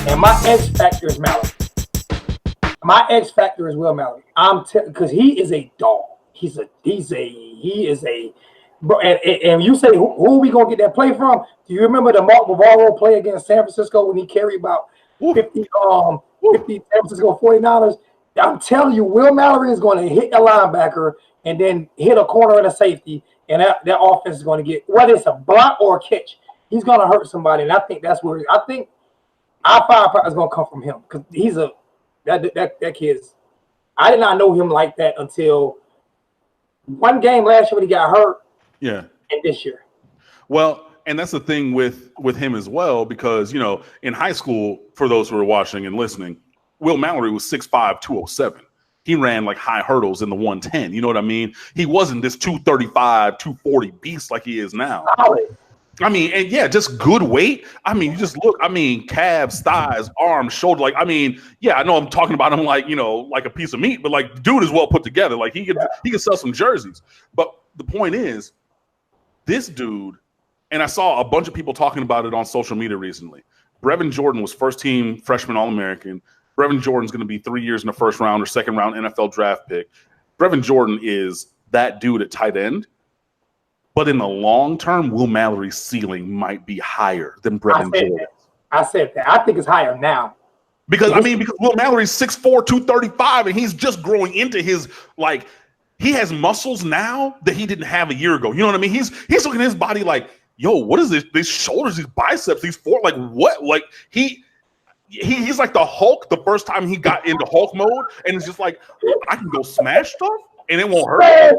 And my X factor is Mallory. My X factor is Will Mallory. Because he is a dog. He is a bro. And you say who are we gonna get that play from? Do you remember the Mark Bavaro play against San Francisco when he carried about 50 San Francisco 49ers? I'm telling you, Will Mallory is going to hit a linebacker and then hit a corner and a safety, and that offense is going to get, whether it's a block or a catch, he's going to hurt somebody. And I think that's where I think our firepower is going to come from him, because he's that kid's. I did not know him like that until one game last year when he got hurt. Yeah. And this year. Well, and that's the thing with him as well, because, you know, in high school, for those who are watching and listening, Will Mallory was 6'5", 207. He ran like high hurdles in the 110. You know what I mean? He wasn't this 235, 240 beast like he is now. I mean, and yeah, just good weight. I mean, you just look, I mean, calves, thighs, arms, shoulder. Like, I mean, yeah, I know I'm talking about him like, you know, like a piece of meat, but like, dude is well put together. Like he could sell some jerseys. But the point is, this dude, and I saw a bunch of people talking about it on social media recently. Brevin Jordan was first team freshman All-American. Brevin Jordan's going to be 3 years in the first round or second round NFL draft pick. Brevin Jordan is that dude at tight end. But in the long term, Will Mallory's ceiling might be higher than Brevin Jordan. I said that. I think it's higher now. Because Will Mallory's 6'4", 235, and he's just growing into his, like, he has muscles now that he didn't have a year ago. You know what I mean? He's looking at his body like, yo, what is this? These shoulders, these biceps, these four, like what? Like he's like the Hulk the first time he got into Hulk mode, and it's just like, I can go smash stuff and it won't hurt.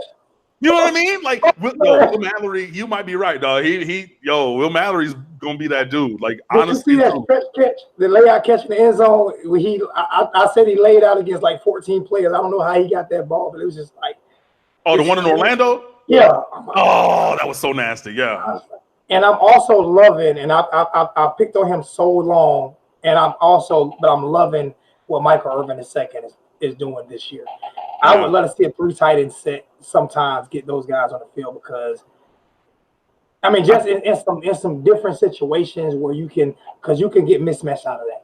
You know what I mean? Like, Will Mallory, you might be right, dog. Will Mallory's gonna be that dude. Like, honestly, you see that stretch catch, the layout catch in the end zone. I said he laid out against like 14 players. I don't know how he got that ball, but it was just like, oh, the one in Orlando. Yeah. Oh, that was so nasty. Yeah. And I'm also loving, and I picked on him so long. And I'm loving what Michael Irvin II is doing this year. I would let us see a 3 tight end set sometimes, get those guys on the field, because I mean, just in some different situations where you can get mismatched out of that.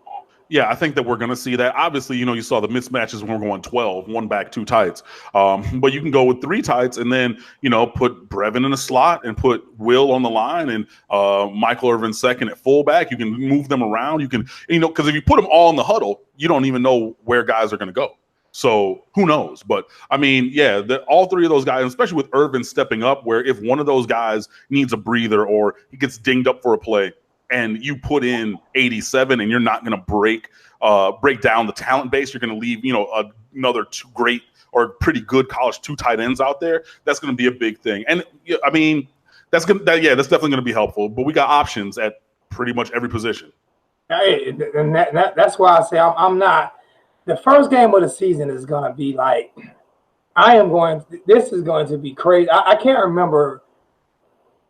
Yeah, I think that we're going to see that. Obviously, you know, you saw the mismatches when we're going 12, 1 back, 2 tights. But you can go with 3 tights and then, you know, put Brevin in the slot and put Will on the line and Michael Irvin second at fullback. You can move them around. You can, you know, because if you put them all in the huddle, you don't even know where guys are going to go. So who knows? But I mean, yeah, all 3 of those guys, especially with Irvin stepping up, where if one of those guys needs a breather or he gets dinged up for a play, and you put in 87 and you're not going to break down the talent base, you're going to leave, you know, another 2 great or pretty good college 2 tight ends out there. That's going to be a big thing. And I mean, that's definitely going to be helpful, but we got options at pretty much every position. Hey, and that's why I say I'm not. The first game of the season is going to be like, this is going to be crazy. I can't remember.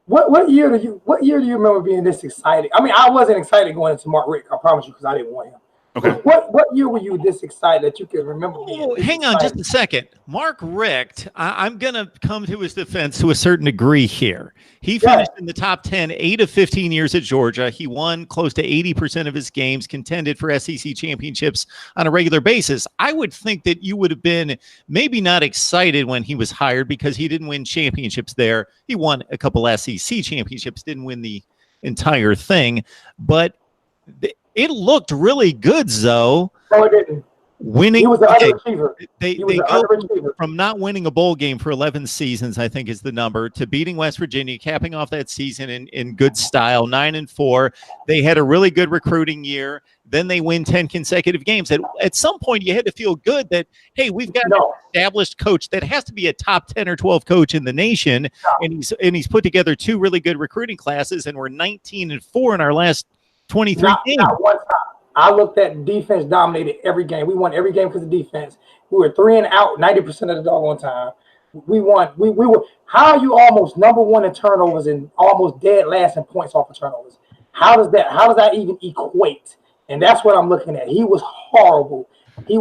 What year do you remember being this excited? I mean, I wasn't excited going into Mark Richt, I promise you, because I didn't want him. Okay. What year were you this excited that you can remember being hang on just a second. Mark Richt, I'm going to come to his defense to a certain degree here. He finished in the top 10, 8 of 15 years at Georgia. He won close to 80% of his games, contended for SEC championships on a regular basis. I would think that you would have been maybe not excited when he was hired because he didn't win championships there. He won a couple SEC championships, didn't win the entire thing, but it looked really good, Zoe. No, it didn't. Winning, he was an underachiever. They go from not winning a bowl game for 11 seasons, I think is the number, to beating West Virginia, capping off that season in good style, 9-4. They had a really good recruiting year. Then they win 10 consecutive games. At some point, you had to feel good that, hey, we've got an established coach that has to be a top 10 or 12 coach in the nation, and he's put together 2 really good recruiting classes, and we're 19-4 in our last 23 games. Not one time. I looked at defense dominated every game. We won every game because of defense. We were 3 and out 90% of the doggone time. We won. We were. How are you almost number 1 in turnovers and almost dead last in points off of turnovers? How does that even equate? And that's what I'm looking at. He was horrible. He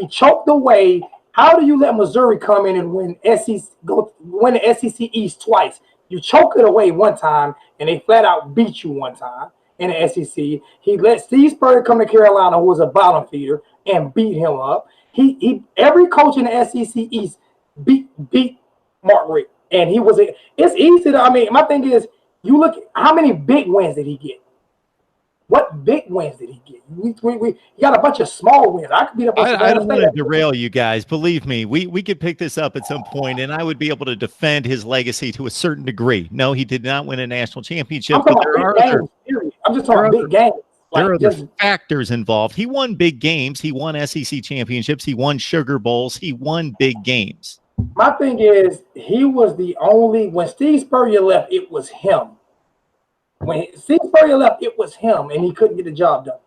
choked away. How do you let Missouri come in and win the SEC East twice? You choke it away one time, and they flat out beat you one time. in the SEC. He let Steve Spurrier come to Carolina, who was a bottom feeder, and beat him up. He every coach in the SEC East beat Mark Richt, and he was. It's easy to. I mean, my thing is, you look how many big wins did he get? What big wins did he get? We got a bunch of small wins. I could beat up. I don't want to derail you guys. Believe me, we could pick this up at some point, and I would be able to defend his legacy to a certain degree. No, he did not win a national championship, but there are other. I'm just talking big games. There are other factors involved. He won big games. He won SEC championships. He won Sugar Bowls. He won big games. My thing is, he was the only. When Steve Spurrier left, it was him. When Steve Spurrier left, it was him, and he couldn't get the job done.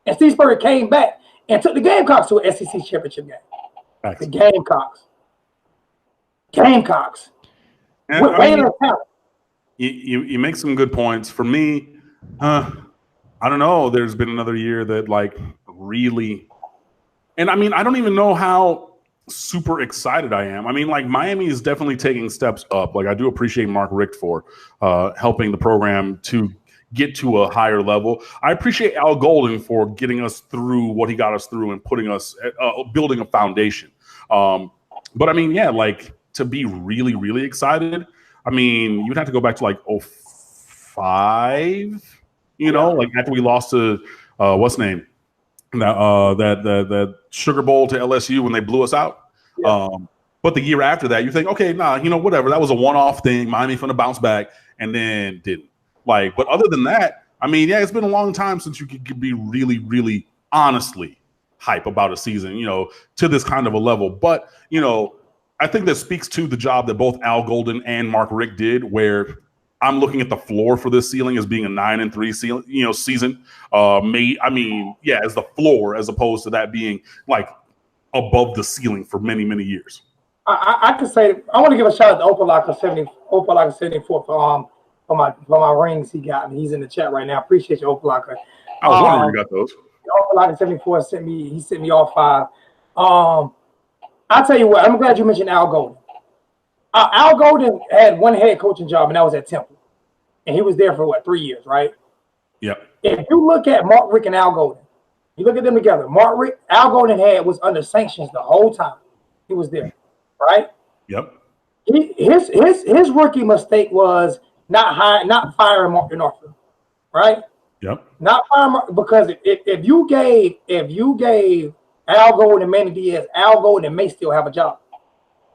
And Steve Spurrier came back and took the Gamecocks to an SEC championship game. Thanks. The Gamecocks. You make some good points. For me, I don't know. There's been another year that like really, and I mean, I don't even know how super excited I am. I mean, like Miami is definitely taking steps up. Like I do appreciate Mark Richt for helping the program to get to a higher level. I appreciate Al Golden for getting us through what he got us through and putting us building a foundation. But I mean, yeah, like to be really, really excited. I mean, you'd have to go back to like 2005, you know, like after we lost to what's the name? That Sugar Bowl to LSU when they blew us out. Yeah. But the year after that, you think, okay, you know, whatever. That was a one-off thing. Miami finna bounce back, and then didn't. Like, but other than that, I mean, yeah, it's been a long time since you could be really, really honestly hype about a season, you know, to this kind of a level. But, you know, I think that speaks to the job that both Al Golden and Mark Richt did, where I'm looking at the floor for this ceiling as being a 9-3 season. As the floor, as opposed to that being like above the ceiling for many, many years. I could say I want to give a shout out to Opalaka 74 for my rings he got. He's in the chat right now. Appreciate you, Opalaka. I was wondering where you got those. Opalaka 74 sent me all 5. I'll tell you what. I'm glad you mentioned Al Golden. Al Golden had one head coaching job, and that was at Temple. And he was there for, 3 years, right? Yep. If you look at Mark Richt and Al Golden, you look at them together. Al Golden was under sanctions the whole time. He was there, right? Yep. His rookie mistake was not firing Mark Northfield, right? Yep. Not firing Mark, because if you gave Al Golden and Manny Diaz, Al Golden may still have a job.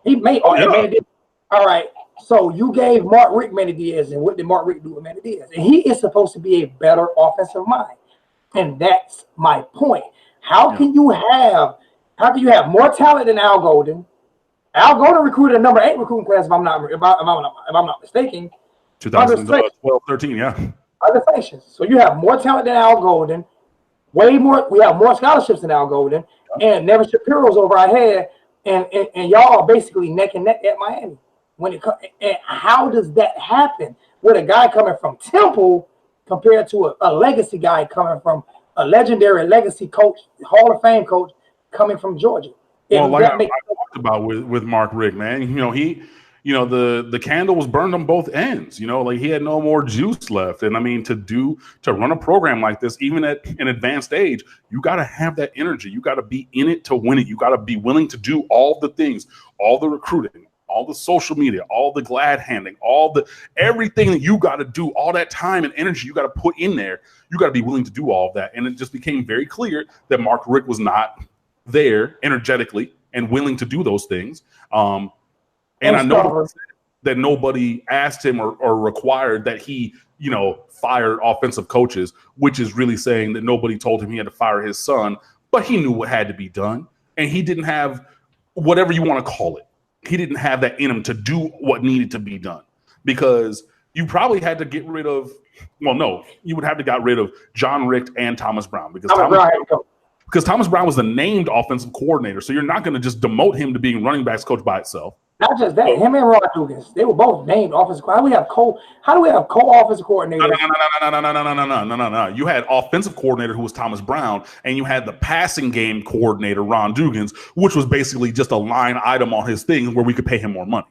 He may. Manny Diaz. All right. So you gave Mark Richt Manny Diaz, and what did Mark Richt do with Manny Diaz? And he is supposed to be a better offensive mind, and that's my point. How can you have more talent than Al Golden? Al Golden recruited a number 8 recruiting class, if I'm not mistaken. 2012-13, yeah. Other sanctions. So you have more talent than Al Golden, way more. We have more scholarships than Al Golden, and Nevin Shapiro's over our head, and y'all are basically neck and neck at Miami. And how does that happen with a guy coming from Temple compared to a legacy guy coming from a legendary legacy coach, Hall of Fame coach coming from Georgia? Well, like I talked about with Mark Richt, man, the candle was burned on both ends. Like he had no more juice left. And I mean, to run a program like this, even at an advanced age, you got to have that energy. You got to be in it to win it. You got to be willing to do all the things, all the recruiting, all the social media, all the glad handing, everything that you got to do, all that time and energy you got to put in there. You got to be willing to do all of that. And it just became very clear that Mark Richt was not there energetically and willing to do those things. And I know that nobody asked him or required that he, fire offensive coaches, which is really saying that nobody told him he had to fire his son, but he knew what had to be done. And he didn't have whatever you want to call it. He didn't have that in him to do what needed to be done, because you probably had to get rid of, you would have to got rid of John Richt and Thomas Brown, because Thomas Brown was the named offensive coordinator. So you're not going to just demote him to being running backs coach by itself. Not just that, him and Ron Dugans, they were both named offensive. How do we have co-offensive coordinators? No. You had offensive coordinator who was Thomas Brown, and you had the passing game coordinator, Ron Dugans, which was basically just a line item on his thing where we could pay him more money.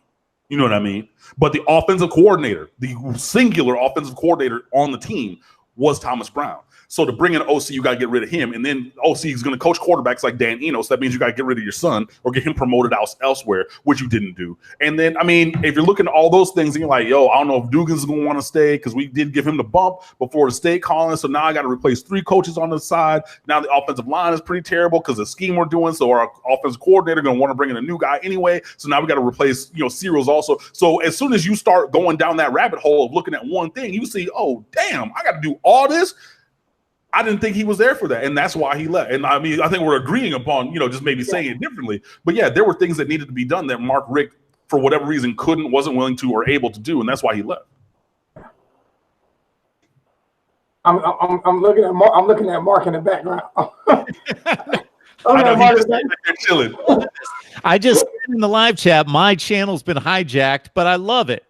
You know what I mean? But the offensive coordinator, the singular offensive coordinator on the team, was Thomas Brown. So to bring in OC, you got to get rid of him. And then OC is going to coach quarterbacks like Dan Enos. That means you got to get rid of your son or get him promoted elsewhere, which you didn't do. And then, I mean, if you're looking at all those things and you're like, yo, I don't know if Dugan's is going to want to stay because we did give him the bump before the state calling. So now I got to replace 3 coaches on the side. Now the offensive line is pretty terrible because the scheme we're doing. So our offensive coordinator going to want to bring in a new guy anyway. So now we got to replace, cereals also. So as soon as you start going down that rabbit hole of looking at one thing, you see, oh, damn, I got to do all this. I didn't think he was there for that, and that's why he left. And I mean, I think we're agreeing upon, just maybe saying it differently. But yeah, there were things that needed to be done that Mark Richt, for whatever reason, wasn't willing to, or able to do, and that's why he left. I'm looking at Mark. I'm looking at Mark in the background. I know he's just chilling. I just said in the live chat, my channel's been hijacked, but I love it.